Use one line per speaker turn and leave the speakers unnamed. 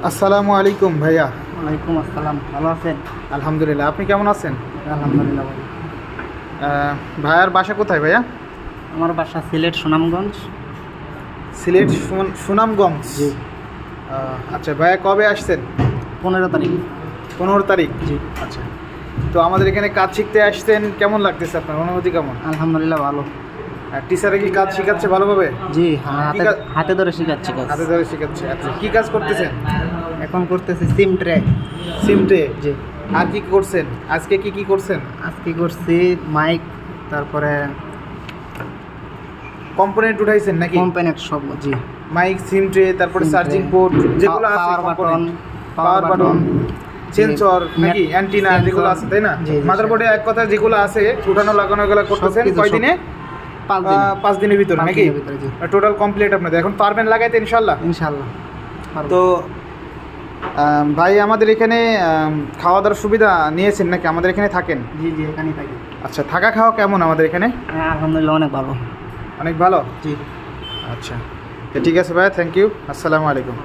আসসালামু আলাইকুম ভাইয়া।
ওয়ালাইকুম আসসালাম, ভালো আছেন?
আলহামদুলিল্লাহ, আপনি কেমন আছেন?
আলহামদুলিল্লাহ ভাই।
ভাইয়ার বাসা কোথায় ভাইয়া?
আমার বাসা সিলেট সুনামগঞ্জ।
সিলেট সুনামগঞ্জ।
জি।
আচ্ছা ভাইয়া, কবে আসছেন?
15 তারিখ।
15 তারিখ।
জি।
আচ্ছা, তো আমাদের এখানে কাজ শিখতে আসছেন, কেমন লাগতেছে আপনার অনুভূতি কেমন?
আলহামদুলিল্লাহ ভালো।
টিচারে কি কাজ শিখাচ্ছে ভালোভাবে?
জি, হাতে হাতে ধরে শিখাচ্ছি কাজ।
হাতে ধরে শিখাচ্ছে। আচ্ছা, কি কাজ করতেছেন?
এখন করতেছি সিম ট্রে।
সিমটে।
জি।
আর কি করছেন আজকে? কি করছেন?
আজকে করছি মাইক, তারপরে
কম্পোনেন্ট উঠাইছেন নাকি?
কম্পোনেন্ট সব। জি।
মাইক, সিমটে, তারপরে
SIM
চার্জিং
tray,
পোর্ট যেগুলো আছে,
power button,
power button, sensor নাকি
net
অ্যান্টিনা
sensor,
যেগুলো আছে, তাই না?
জি, জি,
মাদারবোর্ডে এক কথা যেগুলো আছে উঠানো লাগানো এগুলো করতেছেন
সবকিছু,
কয়দিনে?
5 দিন।
5 দিনের ভিতরে
5
নাকি?
দিনের ভিতরে, জি।
টোটাল কমপ্লিট আপনাদের এখন পারবেন লাগাইতে ইনশাল্লাহ?
ইনশাআল্লাহ পারবো।
তো ভাই, আমাদের এখানে খাওয়া দাওয়ার সুবিধা নিয়েছেন নাকি? আমাদের এখানে থাকেন?
জি জি, এখানেই থাকি।
আচ্ছা, থাকা খাওয়া কেমন আমাদের এখানে?
হ্যাঁ, আলহামদুলিল্লাহ অনেক ভালো।
অনেক ভালো।
জি।
আচ্ছা, তো ঠিক আছে ভাই, থ্যাংক ইউ, আসসালামু আলাইকুম।